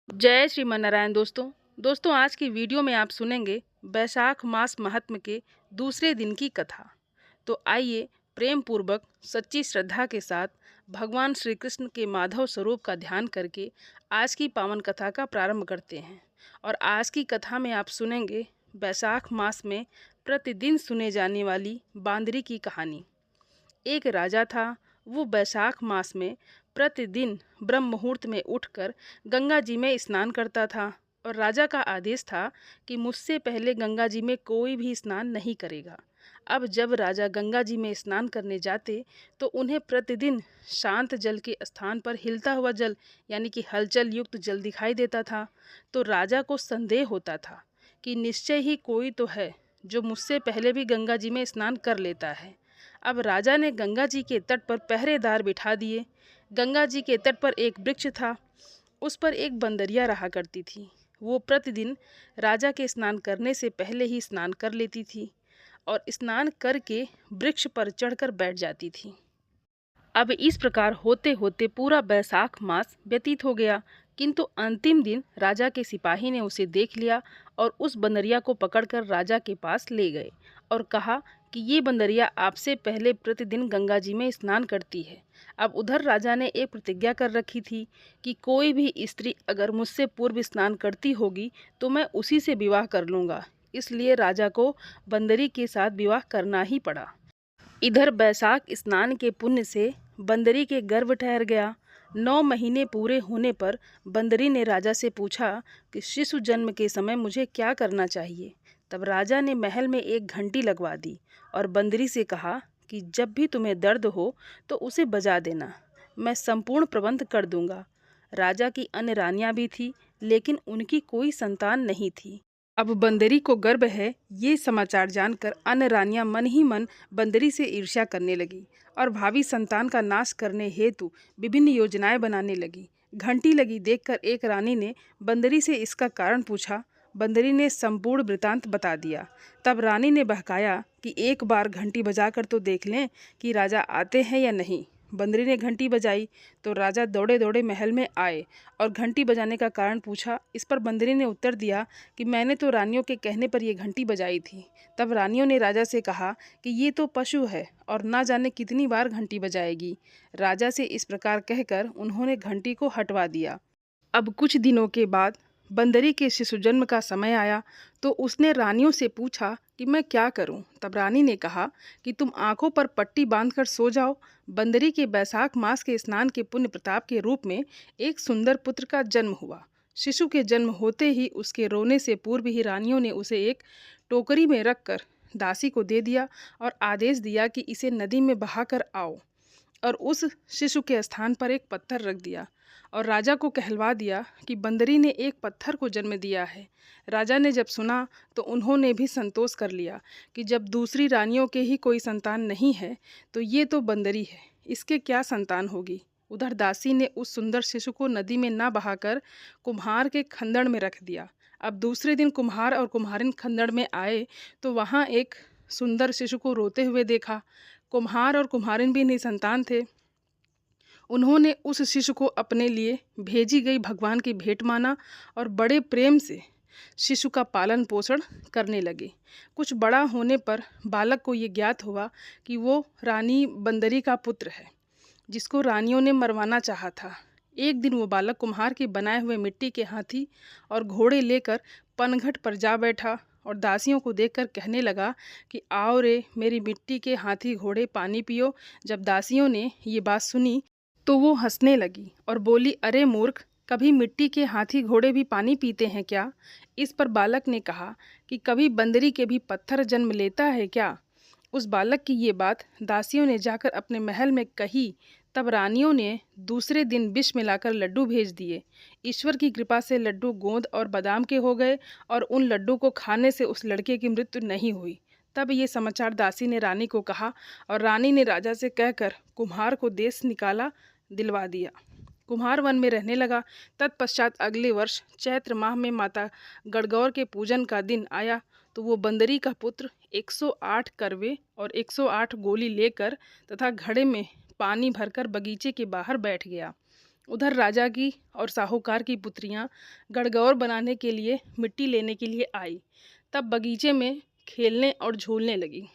जय श्रीमन्नारायण दोस्तों आज की वीडियो में आप सुनेंगे बैसाख मास महात्म के दूसरे दिन की कथा। तो आइए प्रेम पूर्वक सच्ची श्रद्धा के साथ भगवान श्री कृष्ण के माधव स्वरूप का ध्यान करके आज की पावन कथा का प्रारंभ करते हैं। और आज की कथा में आप सुनेंगे बैसाख मास में प्रतिदिन सुने जाने वाली बांदरी की कहानी। एक राजा था। वो बैसाख मास में प्रतिदिन ब्रह्म मुहूर्त में उठकर गंगा जी में स्नान करता था। और राजा का आदेश था कि मुझसे पहले गंगा जी में कोई भी स्नान नहीं करेगा। अब जब राजा गंगा जी में स्नान करने जाते तो उन्हें प्रतिदिन शांत जल के स्थान पर हिलता हुआ जल यानी कि हलचल युक्त जल दिखाई देता था। तो राजा को संदेह होता था कि निश्चय ही कोई तो है जो मुझसे पहले भी गंगा जी में स्नान कर लेता है। अब राजा ने गंगा जी के तट पर पहरेदार बिठा दिए। गंगा जी के तट पर एक वृक्ष था। उस पर एक बंदरिया रहा करती थी। वो प्रतिदिन राजा के स्नान करने से पहले ही स्नान कर लेती थी और स्नान करके वृक्ष पर चढ़कर बैठ जाती थी। अब इस प्रकार होते होते पूरा बैसाख मास व्यतीत हो गया, किंतु अंतिम दिन राजा के सिपाही ने उसे देख लिया और उस बंदरिया को पकड़कर राजा के पास ले गए और कहा कि ये बंदरिया आपसे पहले प्रतिदिन गंगा जी में स्नान करती है। अब उधर राजा ने एक प्रतिज्ञा कर रखी थी कि कोई भी स्त्री अगर मुझसे पूर्व स्नान करती होगी तो मैं उसी से विवाह कर लूँगा। इसलिए राजा को बंदरी के साथ विवाह करना ही पड़ा। इधर बैसाख स्नान के पुण्य से बंदरी के गर्भ ठहर गया। 9 महीने पूरे होने पर बंदरी ने राजा से पूछा कि शिशु जन्म के समय मुझे क्या करना चाहिए। तब राजा ने महल में एक घंटी लगवा दी और बंदरी से कहा कि जब भी तुम्हें दर्द हो तो उसे बजा देना, मैं संपूर्ण प्रबंध कर दूंगा। राजा की अन्य रानियां भी थी, लेकिन उनकी कोई संतान नहीं थी। अब बंदरी को गर्भ है, ये समाचार जानकर अन्य रानियां मन ही मन बंदरी से ईर्ष्या करने लगी और भावी संतान का नाश करने हेतु विभिन्न योजनाएं बनाने लगी। घंटी लगी देखकर एक रानी ने बंदरी से इसका कारण पूछा। बंदरी ने संपूर्ण वृतांत बता दिया। तब रानी ने बहकाया कि एक बार घंटी बजाकर तो देख लें कि राजा आते हैं या नहीं। बंदरी ने घंटी बजाई तो राजा दौड़े दौड़े महल में आए और घंटी बजाने का कारण पूछा। इस पर बंदरी ने उत्तर दिया कि मैंने तो रानियों के कहने पर यह घंटी बजाई थी। तब रानियों ने राजा से कहा कि ये तो पशु है और ना जाने कितनी बार घंटी बजाएगी। राजा से इस प्रकार कहकर उन्होंने घंटी को हटवा दिया। अब कुछ दिनों के बाद बंदरी के शिशु जन्म का समय आया तो उसने रानियों से पूछा कि मैं क्या करूं। तब रानी ने कहा कि तुम आंखों पर पट्टी बांधकर सो जाओ। बंदरी के बैसाख मास के स्नान के पुण्य प्रताप के रूप में एक सुंदर पुत्र का जन्म हुआ। शिशु के जन्म होते ही उसके रोने से पूर्व ही रानियों ने उसे एक टोकरी में रखकर दासी को दे दिया और आदेश दिया कि इसे नदी में बहाकर आओ, और उस शिशु के स्थान पर एक पत्थर रख दिया और राजा को कहलवा दिया कि बंदरी ने एक पत्थर को जन्म दिया है। राजा ने जब सुना तो उन्होंने भी संतोष कर लिया कि जब दूसरी रानियों के ही कोई संतान नहीं है तो ये तो बंदरी है, इसके क्या संतान होगी। उधर दासी ने उस सुंदर शिशु को नदी में ना बहाकर कुम्हार के खंदड़ में रख दिया। अब दूसरे दिन कुम्हार और कुम्हारिन खंदड़ में आए तो वहाँ एक सुंदर शिशु को रोते हुए देखा। कुम्हार और कुम्हारिन भी निसंतान थे। उन्होंने उस शिशु को अपने लिए भेजी गई भगवान की भेंट माना और बड़े प्रेम से शिशु का पालन पोषण करने लगे। कुछ बड़ा होने पर बालक को ये ज्ञात हुआ कि वो रानी बंदरी का पुत्र है, जिसको रानियों ने मरवाना चाहा था। एक दिन वो बालक कुम्हार के बनाए हुए मिट्टी के हाथी और घोड़े लेकर पनघट पर जा बैठा और दासियों को देखकर कहने लगा कि आओ रे मेरी मिट्टी के हाथी घोड़े पानी पियो। जब दासियों ने ये बात सुनी तो वो हंसने लगी और बोली, अरे मूर्ख, कभी मिट्टी के हाथी घोड़े भी पानी पीते हैं क्या। इस पर बालक ने कहा कि कभी बंदरी के भी पत्थर जन्म लेता है क्या। उस बालक की ये बात दासियों ने जाकर अपने महल में कही। तब रानियों ने दूसरे दिन विष मिलाकर लड्डू भेज दिए। ईश्वर की कृपा से लड्डू गोंद और बादाम के हो गए और उन लड्डू को खाने से उस लड़के की मृत्यु नहीं हुई। तब ये समाचार दासी ने रानी को कहा और रानी ने राजा से कहकर कुम्हार को देश निकाला दिलवा दिया। कुम्हार वन में रहने लगा। तत्पश्चात अगले वर्ष चैत्र माह में माता गणगौर के पूजन का दिन आया तो वो बंदरी का पुत्र 108 करवे और 108 गोली लेकर तथा घड़े में पानी भरकर बगीचे के बाहर बैठ गया। उधर राजा की और साहूकार की पुत्रियां गणगौर बनाने के लिए मिट्टी लेने के लिए आई। तब बगीचे में खेलने और झूलने लगी।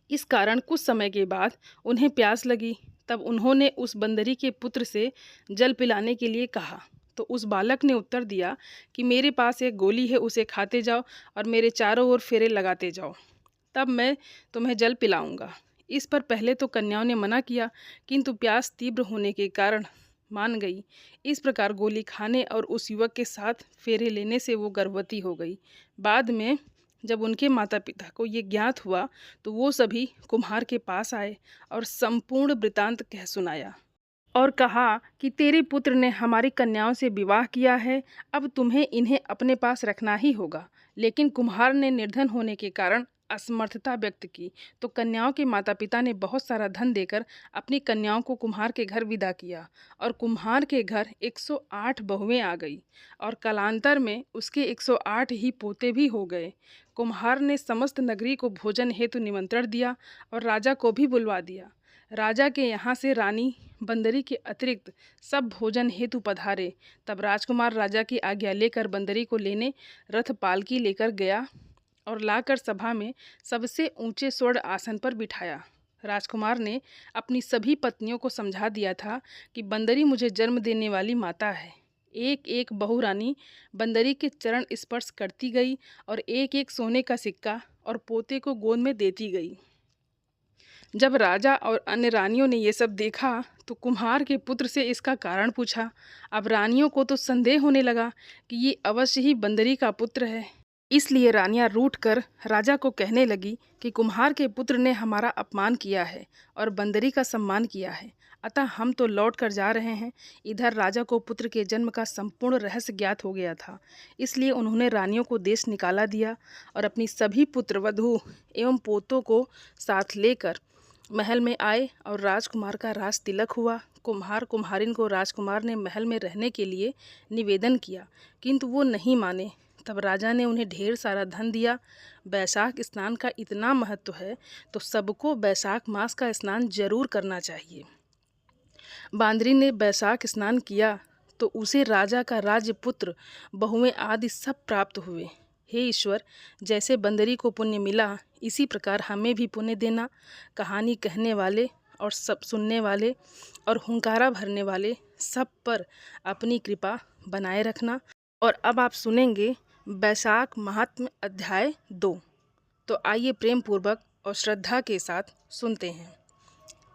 इस कारण कुछ समय के बाद उन्हें प्यास लगी। तब उन्होंने उस बंदरी के पुत्र से जल पिलाने के लिए कहा। तो उस बालक ने उत्तर दिया कि मेरे पास एक गोली है, उसे खाते जाओ और मेरे चारों ओर फेरे लगाते जाओ, तब मैं तुम्हें जल पिलाऊंगा। इस पर पहले तो कन्याओं ने मना किया, किंतु प्यास तीव्र होने के कारण मान गई। इस प्रकार गोली खाने और उस युवक के साथ फेरे लेने से वो गर्भवती हो गई। बाद में जब उनके माता पिता को ये ज्ञात हुआ तो वो सभी कुम्हार के पास आए और संपूर्ण वृतांत कह सुनाया और कहा कि तेरे पुत्र ने हमारी कन्याओं से विवाह किया है, अब तुम्हें इन्हें अपने पास रखना ही होगा। लेकिन कुम्हार ने निर्धन होने के कारण असमर्थता व्यक्त की, तो कन्याओं के माता पिता ने बहुत सारा धन देकर अपनी कन्याओं को कुम्हार के घर विदा किया और कुम्हार के घर 108 बहुएं आ गई और कालांतर में उसके 108 ही पोते भी हो गए। कुम्हार ने समस्त नगरी को भोजन हेतु निमंत्रण दिया और राजा को भी बुलवा दिया। राजा के यहाँ से रानी बंदरी के अतिरिक्त सब भोजन हेतु पधारे। तब राजकुमार राजा की आज्ञा लेकर बंदरी को लेने रथ पालकी लेकर गया और लाकर सभा में सबसे ऊंचे स्वर्ण आसन पर बिठाया। राजकुमार ने अपनी सभी पत्नियों को समझा दिया था कि बंदरी मुझे जन्म देने वाली माता है। एक एक बहुरानी बंदरी के चरण स्पर्श करती गई और एक एक सोने का सिक्का और पोते को गोद में देती गई। जब राजा और अन्य रानियों ने ये सब देखा तो कुम्हार के पुत्र से इसका कारण पूछा। अब रानियों को तो संदेह होने लगा कि ये अवश्य ही बंदरी का पुत्र है। इसलिए रानियां रूठ कर राजा को कहने लगी कि कुम्हार के पुत्र ने हमारा अपमान किया है और बंदरी का सम्मान किया है, अतः हम तो लौट कर जा रहे हैं। इधर राजा को पुत्र के जन्म का संपूर्ण रहस्य ज्ञात हो गया था, इसलिए उन्होंने रानियों को देश निकाला दिया और अपनी सभी पुत्र वधू एवं पोतों को साथ लेकर महल में आए और राजकुमार का राज तिलक हुआ। कुम्हार कुम्हारिन को राजकुमार ने महल में रहने के लिए निवेदन किया, किंतु वो नहीं माने। तब राजा ने उन्हें ढेर सारा धन दिया। बैसाख स्नान का इतना महत्व है तो सबको बैसाख मास का स्नान जरूर करना चाहिए। बांदरी ने बैसाख स्नान किया तो उसे राजा का राजपुत्र, बहुएं आदि सब प्राप्त हुए। हे ईश्वर, जैसे बंदरी को पुण्य मिला इसी प्रकार हमें भी पुण्य देना। कहानी कहने वाले और सब सुनने वाले और हुंकारा भरने वाले सब पर अपनी कृपा बनाए रखना। और अब आप सुनेंगे बैसाख महात्म्य अध्याय 2। तो आइए प्रेम पूर्वक और श्रद्धा के साथ सुनते हैं।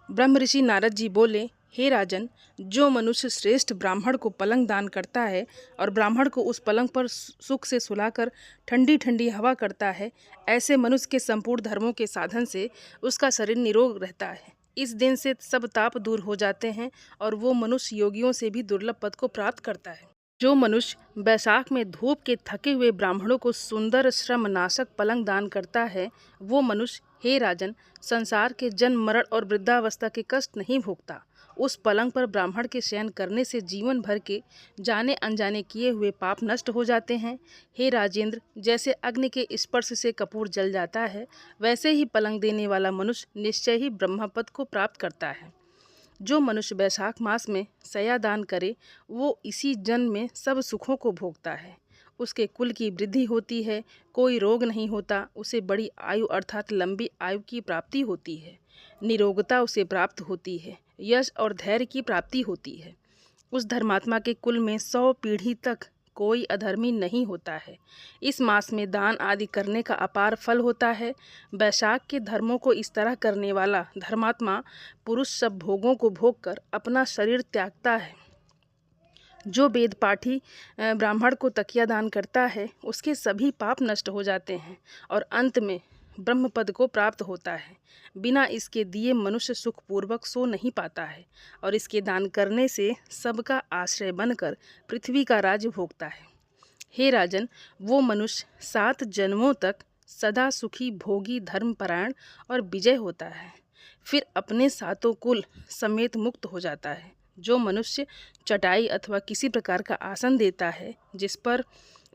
ब्रह्म ऋषि नारद जी बोले, हे राजन, जो मनुष्य श्रेष्ठ ब्राह्मण को पलंग दान करता है और ब्राह्मण को उस पलंग पर सुख से सुलाकर ठंडी ठंडी हवा करता है, ऐसे मनुष्य के संपूर्ण धर्मों के साधन से उसका शरीर निरोग रहता है। इस दिन से सब ताप दूर हो जाते हैं और वो मनुष्य योगियों से भी दुर्लभ पद को प्राप्त करता है। जो मनुष्य बैसाख में धूप के थके हुए ब्राह्मणों को सुंदर श्रमनाशक पलंग दान करता है, वो मनुष्य, हे राजन, संसार के जन्म मरण और वृद्धावस्था के कष्ट नहीं भोगता। उस पलंग पर ब्राह्मण के शयन करने से जीवन भर के जाने अनजाने किए हुए पाप नष्ट हो जाते हैं। हे राजेंद्र, जैसे अग्नि के स्पर्श से कपूर जल जाता है, वैसे ही पलंग देने वाला मनुष्य निश्चय ही ब्रह्मपद को प्राप्त करता है। जो मनुष्य बैसाख मास में सया दान करे, वो इसी जन्म में सब सुखों को भोगता है। उसके कुल की वृद्धि होती है, कोई रोग नहीं होता, उसे बड़ी आयु अर्थात लंबी आयु की प्राप्ति होती है, निरोगता उसे प्राप्त होती है, यश और धैर्य की प्राप्ति होती है। उस धर्मात्मा के कुल में 100 पीढ़ी तक कोई अधर्मी नहीं होता है। इस मास में दान आदि करने का अपार फल होता है। बैसाख के धर्मों को इस तरह करने वाला धर्मात्मा पुरुष सब भोगों को भोग कर अपना शरीर त्यागता है। जो वेद पाठी ब्राह्मण को तकिया दान करता है, उसके सभी पाप नष्ट हो जाते हैं और अंत में ब्रह्मपद को प्राप्त होता है। बिना इसके दिए मनुष्य सुखपूर्वक सो नहीं पाता है और इसके दान करने से सबका आश्रय बनकर पृथ्वी का राज्य भोगता है। हे राजन, वो मनुष्य 7 जन्मों तक सदा सुखी, भोगी, धर्मपरायण और विजय होता है, फिर अपने 7 कुल समेत मुक्त हो जाता है। जो मनुष्य चटाई अथवा किसी प्रकार का आसन देता है जिस पर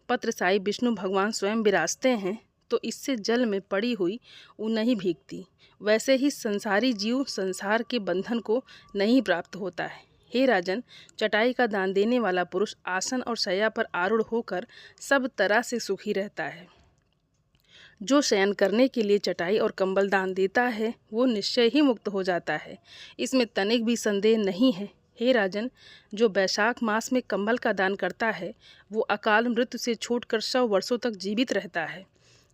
पत्रसाई विष्णु भगवान स्वयं विराजते हैं, तो इससे जल में पड़ी हुई ऊ नहीं भीगती। वैसे ही संसारी जीव संसार के बंधन को नहीं प्राप्त होता है। हे राजन, चटाई का दान देने वाला पुरुष आसन और शैया पर आरूढ़ होकर सब तरह से सुखी रहता है। जो शयन करने के लिए चटाई और कंबल दान देता है वो निश्चय ही मुक्त हो जाता है, इसमें तनिक भी संदेह नहीं है। हे राजन, जो बैसाख मास में कंबल का दान करता है वो अकाल मृत्यु से छूटकर 100 वर्षों तक जीवित रहता है।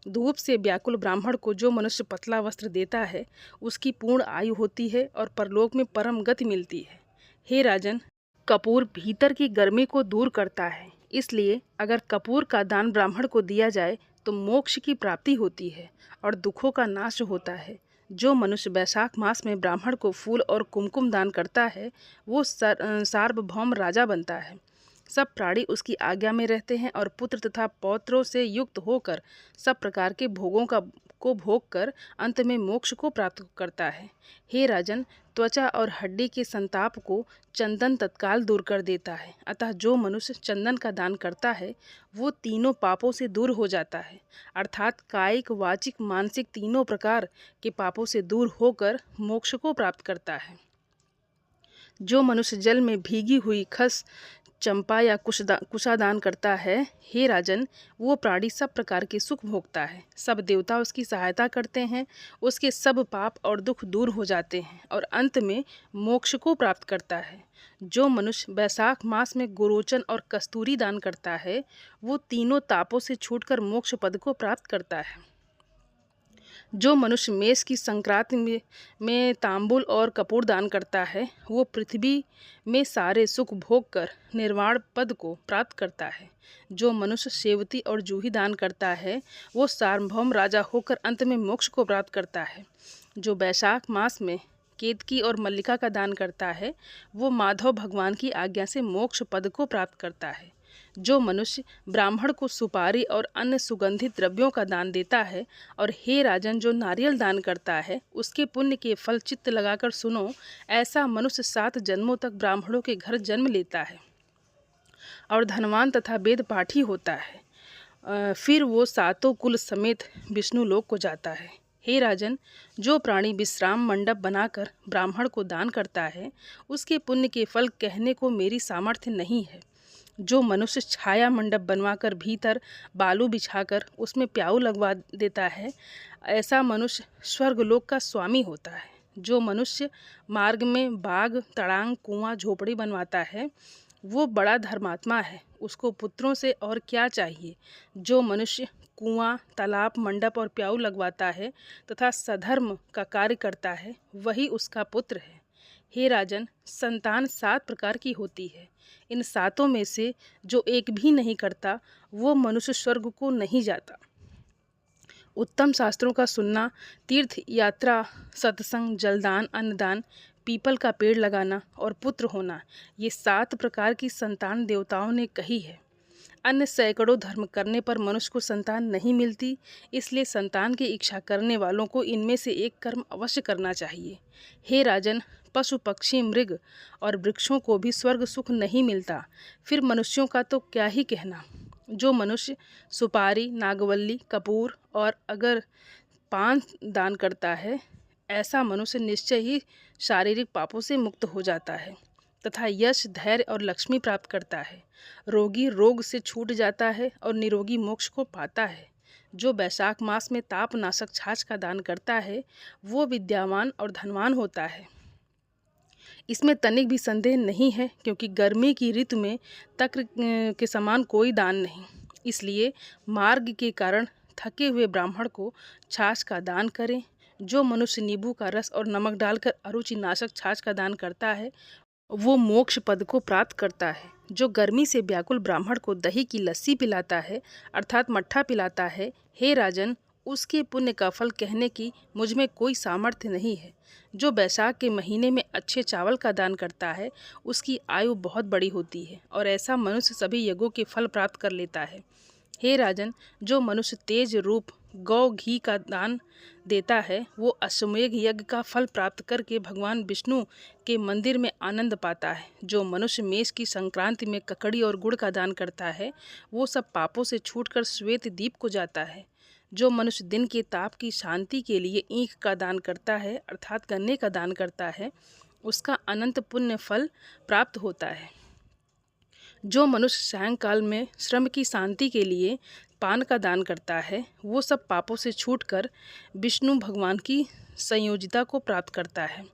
धूप से व्याकुल ब्राह्मण को जो मनुष्य पतला वस्त्र देता है उसकी पूर्ण आयु होती है और परलोक में परम गति मिलती है। हे राजन, कपूर भीतर की गर्मी को दूर करता है, इसलिए अगर कपूर का दान ब्राह्मण को दिया जाए तो मोक्ष की प्राप्ति होती है और दुखों का नाश होता है। जो मनुष्य बैसाख मास में ब्राह्मण को फूल और कुमकुम दान करता है वो सार्वभौम राजा बनता है। सब प्राणी उसकी आज्ञा में रहते हैं और पुत्र तथा पौत्रों से युक्त होकर सब प्रकार के भोगों को भोग कर अंत में मोक्ष को प्राप्त करता है। हे राजन, त्वचा और हड्डी के संताप को चंदन तत्काल दूर कर देता है, अतः जो मनुष्य चंदन का दान करता है वो तीनों पापों से दूर हो जाता है, अर्थात कायिक, वाचिक, मानसिक तीनों प्रकार के पापों से दूर होकर मोक्ष को प्राप्त करता है। जो मनुष्य जल में भीगी हुई खस, चंपा या कुशा दान करता है, हे राजन, वो प्राणी सब प्रकार के सुख भोगता है। सब देवता उसकी सहायता करते हैं, उसके सब पाप और दुख दूर हो जाते हैं और अंत में मोक्ष को प्राप्त करता है। जो मनुष्य बैसाख मास में गोरोचन और कस्तूरी दान करता है वो तीनों तापों से छूटकर मोक्ष पद को प्राप्त करता है। जो मनुष्य मेष की संक्रांति में तांबुल और कपूर दान करता है वो पृथ्वी में सारे सुख भोग कर निर्वाण पद को प्राप्त करता है। जो मनुष्य सेवती और जूही दान करता है वो सार्वभौम राजा होकर अंत में मोक्ष को प्राप्त करता है। जो बैसाख मास में केतकी और मल्लिका का दान करता है वो माधव भगवान की आज्ञा से मोक्ष पद को प्राप्त करता है। जो मनुष्य ब्राह्मण को सुपारी और अन्य सुगंधित द्रव्यों का दान देता है, और हे राजन, जो नारियल दान करता है उसके पुण्य के फल चित्त लगाकर सुनो, ऐसा मनुष्य 7 जन्मों तक ब्राह्मणों के घर जन्म लेता है और धनवान तथा वेद पाठी होता है। फिर वो 7 कुल समेत विष्णु लोक को जाता है। हे राजन, जो प्राणी विश्राम मंडप बनाकर ब्राह्मण को दान करता है उसके पुण्य के फल कहने को मेरी सामर्थ्य नहीं है। जो मनुष्य छाया मंडप बनवाकर भीतर बालू बिछाकर उसमें प्याऊ लगवा देता है ऐसा मनुष्य स्वर्गलोक का स्वामी होता है। जो मनुष्य मार्ग में बाग, तड़ांग, कुआं, झोपड़ी बनवाता है वो बड़ा धर्मात्मा है, उसको पुत्रों से और क्या चाहिए। जो मनुष्य कुआं, तालाब, मंडप और प्याऊ लगवाता है तथा सधर्म का कार्य करता है वही उसका पुत्र है। हे राजन, संतान 7 प्रकार की होती है, इन 7 में से जो एक भी नहीं करता वो मनुष्य स्वर्ग को नहीं जाता। उत्तम शास्त्रों का सुनना, तीर्थ यात्रा, सत्संग, जलदान, अन्नदान, पीपल का पेड़ लगाना और पुत्र होना, ये 7 प्रकार की संतान देवताओं ने कही है। अन्य सैकड़ों धर्म करने पर मनुष्य को संतान नहीं मिलती, इसलिए संतान की इच्छा करने वालों को इनमें से एक कर्म अवश्य करना चाहिए। हे राजन, पशु, पक्षी, मृग और वृक्षों को भी स्वर्ग सुख नहीं मिलता, फिर मनुष्यों का तो क्या ही कहना। जो मनुष्य सुपारी, नागवल्ली, कपूर और अगर पान दान करता है ऐसा मनुष्य निश्चय ही शारीरिक पापों से मुक्त हो जाता है तथा यश, धैर्य और लक्ष्मी प्राप्त करता है। रोगी रोग से छूट जाता है और निरोगी मोक्ष को पाता है। जो बैसाख मास में ताप नाशक छाछ का दान करता है वो विद्यावान और धनवान होता है, इसमें तनिक भी संदेह नहीं है, क्योंकि गर्मी की ऋतु में तक्र के समान कोई दान नहीं। इसलिए मार्ग के कारण थके हुए ब्राह्मण को छाछ का दान करें। जो मनुष्य नींबू का रस और नमक डालकर अरुचि नाशक छाछ का दान करता है वो मोक्ष पद को प्राप्त करता है। जो गर्मी से व्याकुल ब्राह्मण को दही की लस्सी पिलाता है अर्थात मट्ठा पिलाता है, हे राजन, उसके पुण्य का फल कहने की मुझ में कोई सामर्थ्य नहीं है। जो बैसाख के महीने में अच्छे चावल का दान करता है उसकी आयु बहुत बड़ी होती है और ऐसा मनुष्य सभी यज्ञों के फल प्राप्त कर लेता है। हे राजन, जो मनुष्य तेज रूप गौ घी का दान देता है वो अश्वमेघ यज्ञ का फल प्राप्त करके भगवान विष्णु के मंदिर में आनंद पाता है। जो मनुष्य मेष की संक्रांति में ककड़ी और गुड़ का दान करता है वो सब पापों से छूटकर श्वेत दीप को जाता है। जो मनुष्य दिन के ताप की शांति के लिए ईख का दान करता है अर्थात गन्ने का दान करता है उसका अनंत पुण्य फल प्राप्त होता है। जो मनुष्य सायंकाल में श्रम की शांति के लिए पान का दान करता है, वो सब पापों से छूटकर विष्णु भगवान की संयोजिता को प्राप्त करता है।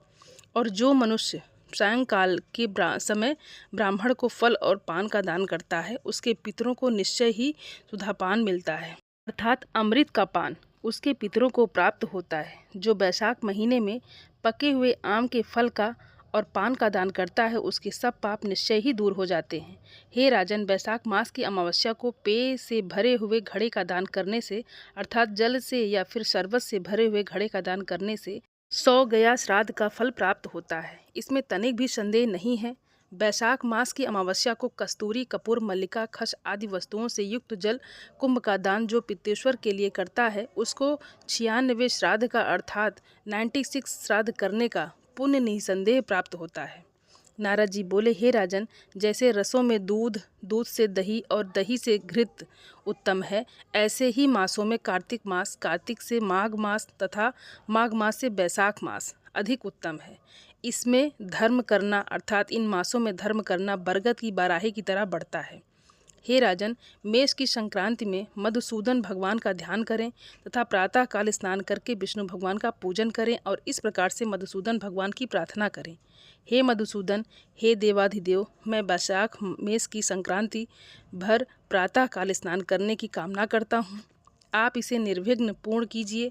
और जो मनुष्य सायंकाल के समय ब्राह्मण को फल और पान का दान करता है, उसके पितरों को निश्चय ही सुधापान मिलता है, अर्थात अमृत का पान उसके पितरों को प्राप्त होता है। जो बैसाख महीने में पके हुए आम के फल का और पान का दान करता है, उसके सब पाप निश्चय ही दूर हो जाते हैं। हे राजन, बैसाख मास की अमावस्या को पेय से भरे हुए घड़े का दान करने से, अर्थात जल से या फिर शरबत से भरे हुए घड़े का दान करने से 100 गया श्राद्ध का फल प्राप्त होता है। इसमें तनिक भी संदेह नहीं है। बैसाख मास की अमावस्या को कस्तूरी, कपूर, मल्लिका, खस आदि वस्तुओं से युक्त जल कुंभ का दान जो पित्तेश्वर के लिए करता है, उसको 96 श्राद्ध का अर्थात 96 श्राद्ध करने का पुण्य निसंदेह प्राप्त होता है। नारद जी बोले, हे राजन, जैसे रसों में दूध, दूध से दही और दही से घृत उत्तम है, ऐसे ही मासों में कार्तिक मास, कार्तिक से माघ मास तथा माघ मास से बैसाख मास अधिक उत्तम है। इसमें धर्म करना, अर्थात इन मासों में धर्म करना बरगद की बाराही की तरह बढ़ता है। हे राजन, मेष की संक्रांति में मधुसूदन भगवान का ध्यान करें तथा प्रातः काल स्नान करके विष्णु भगवान का पूजन करें और इस प्रकार से मधुसूदन भगवान की प्रार्थना करें। हे मधुसूदन, हे देवाधिदेव, मैं बैसाख मेष की संक्रांति भर प्रातः काल स्नान करने की कामना करता हूँ। आप इसे निर्विघ्न पूर्ण कीजिए।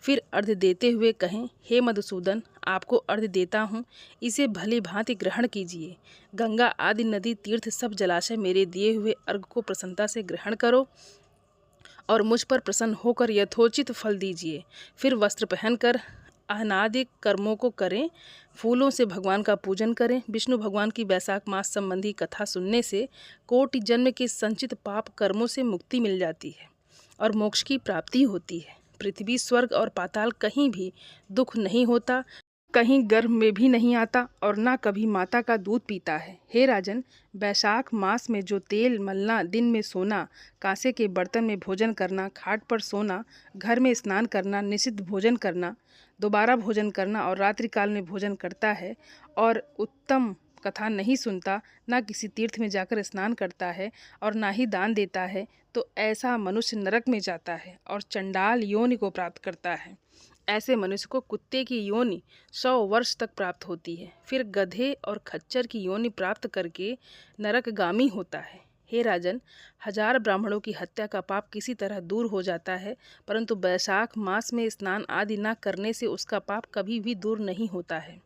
फिर अर्घ्य देते हुए कहें, हे मधुसूदन, आपको अर्घ्य देता हूँ, इसे भली भांति ग्रहण कीजिए। गंगा आदि नदी, तीर्थ, सब जलाशय मेरे दिए हुए अर्घ्य को प्रसन्नता से ग्रहण करो और मुझ पर प्रसन्न होकर यथोचित फल दीजिए। फिर वस्त्र पहनकर अनादि कर्मों को करें, फूलों से भगवान का पूजन करें। विष्णु भगवान की बैसाख मास संबंधी कथा सुनने से कोटि जन्म के संचित पाप कर्मों से मुक्ति मिल जाती है और मोक्ष की प्राप्ति होती है। पृथ्वी, स्वर्ग और पाताल कहीं भी दुख नहीं होता, कहीं गर्भ में भी नहीं आता और ना कभी माता का दूध पीता है। हे राजन, बैसाख मास में जो तेल मलना, दिन में सोना, कांसे के बर्तन में भोजन करना, खाट पर सोना, घर में स्नान करना, निषिद्ध भोजन करना, दोबारा भोजन करना और रात्रिकाल में भोजन करता है और उत्तम कथा नहीं सुनता, ना किसी तीर्थ में जाकर स्नान करता है और ना ही दान देता है, तो ऐसा मनुष्य नरक में जाता है और चंडाल योनि को प्राप्त करता है। ऐसे मनुष्य को कुत्ते की योनि 100 वर्ष तक प्राप्त होती है, फिर गधे और खच्चर की योनि प्राप्त करके नरकगामी होता है। हे राजन, 1000 ब्राह्मणों की हत्या का पाप किसी तरह दूर हो जाता है, परंतु बैसाख मास में स्नान आदि न करने से उसका पाप कभी भी दूर नहीं होता है।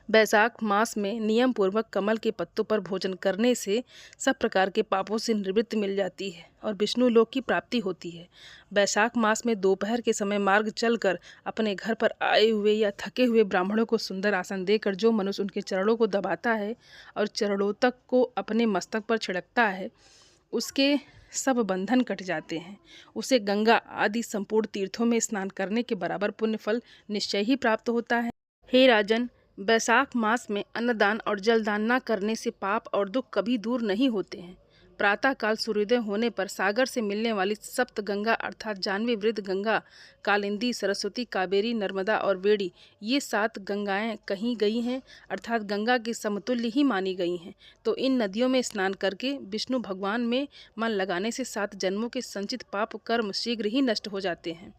बैसाख मास में नियम पूर्वक कमल के पत्तों पर भोजन करने से सब प्रकार के पापों से निवृत्ति मिल जाती है और विष्णु लोक की प्राप्ति होती है। बैसाख मास में दोपहर के समय मार्ग चलकर अपने घर पर आए हुए या थके हुए ब्राह्मणों को सुंदर आसन देकर जो मनुष्य उनके चरणों को दबाता है और चरणोतक को अपने मस्तक पर छिड़कता है, उसके सब बंधन कट जाते हैं। उसे गंगा आदि संपूर्ण तीर्थों में स्नान करने के बराबर पुण्य फल निश्चय ही प्राप्त होता है। हे राजन, बैसाख मास में अन्नदान और जलदान न करने से पाप और दुख कभी दूर नहीं होते हैं। प्रातःकाल सूर्योदय होने पर सागर से मिलने वाली सप्त गंगा अर्थात जानवी, वृद्ध गंगा, कालिंदी, सरस्वती, कावेरी, नर्मदा और वेड़ी, ये 7 गंगाएं कहीं गई हैं, अर्थात गंगा के समतुल्य ही मानी गई हैं। तो इन नदियों में स्नान करके विष्णु भगवान में मन लगाने से 7 जन्मों के संचित पाप कर्म शीघ्र ही नष्ट हो जाते हैं।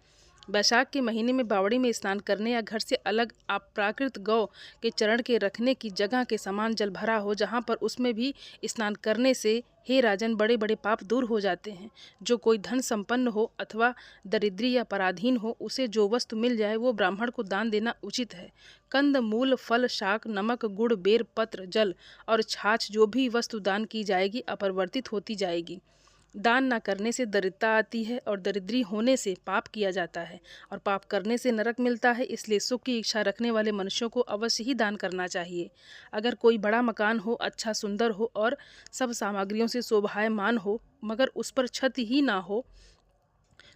बैसाख के महीने में बावड़ी में स्नान करने या घर से अलग अप्राकृत गौ के चरण के रखने की जगह के समान जल भरा हो, जहाँ पर उसमें भी स्नान करने से, हे राजन, बड़े बड़े पाप दूर हो जाते हैं। जो कोई धन संपन्न हो अथवा दरिद्री या पराधीन हो, उसे जो वस्तु मिल जाए वो ब्राह्मण को दान देना उचित है। कंद, मूल, फल, शाक, नमक, गुड़, बेर पत्र, जल और छाछ जो भी वस्तु दान की जाएगी अपरिवर्तित होती जाएगी। दान न करने से दरिद्रता आती है और दरिद्री होने से पाप किया जाता है और पाप करने से नरक मिलता है। इसलिए सुख की इच्छा रखने वाले मनुष्यों को अवश्य ही दान करना चाहिए। अगर कोई बड़ा मकान हो, अच्छा सुंदर हो और सब सामग्रियों से शोभायमान हो, मगर उस पर छत ही ना हो,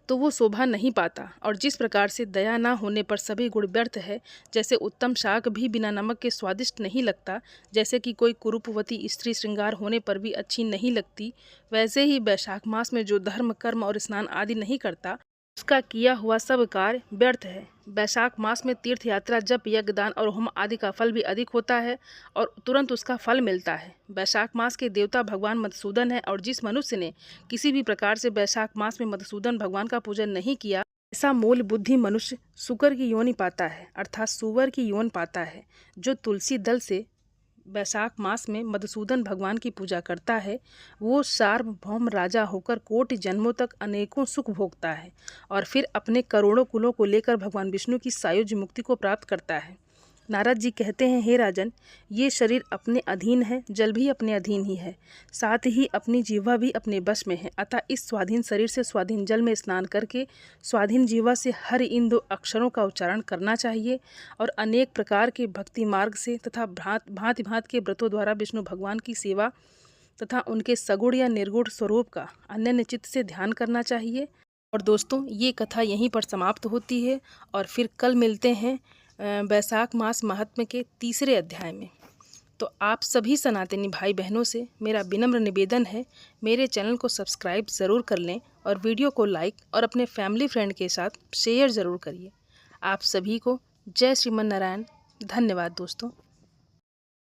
तो वो शोभा नहीं पाता। और जिस प्रकार से दया ना होने पर सभी गुण व्यर्थ है, जैसे उत्तम शाक भी बिना नमक के स्वादिष्ट नहीं लगता, जैसे कि कोई कुरूपवती स्त्री श्रृंगार होने पर भी अच्छी नहीं लगती, वैसे ही बैसाख मास में जो धर्म, कर्म और स्नान आदि नहीं करता, उसका किया हुआ सब कार्य व्यर्थ है। वैशाख मास में तीर्थ यात्रा, जप, यज्ञ, दान और होम आदि का फल भी अधिक होता है और तुरंत उसका फल मिलता है। वैशाख मास के देवता भगवान मधुसूदन है और जिस मनुष्य ने किसी भी प्रकार से वैशाख मास में मधुसूदन भगवान का पूजन नहीं किया, ऐसा मूल बुद्धि मनुष्य सुकर की योनि पाता है, अर्थात सुअर की योनि पाता है। जो तुलसी दल से वैशाख मास में मधुसूदन भगवान की पूजा करता है, वो सार्वभौम राजा होकर कोटि जन्मों तक अनेकों सुख भोगता है और फिर अपने करोड़ों कुलों को लेकर भगवान विष्णु की सायुज्य मुक्ति को प्राप्त करता है। नारद जी कहते हैं, हे राजन, ये शरीर अपने अधीन है, जल भी अपने अधीन ही है, साथ ही अपनी जीवा भी अपने बश में है। अतः इस स्वाधीन शरीर से स्वाधीन जल में स्नान करके स्वाधीन जीवा से हर इन 2 अक्षरों का उच्चारण करना चाहिए और अनेक प्रकार के भक्ति मार्ग से तथा भांति भांति के व्रतों द्वारा विष्णु भगवान की सेवा तथा उनके सगुण या निर्गुण स्वरूप का अन्य चित्त से ध्यान करना चाहिए। और दोस्तों, ये कथा यहीं पर समाप्त होती है और फिर कल मिलते हैं वैशाख मास महात्म्य के 3रे अध्याय में। तो आप सभी सनातनी भाई बहनों से मेरा विनम्र निवेदन है, मेरे चैनल को सब्सक्राइब ज़रूर कर लें और वीडियो को लाइक और अपने फैमिली फ्रेंड के साथ शेयर ज़रूर करिए। आप सभी को जय श्रीमन नारायण। धन्यवाद दोस्तों।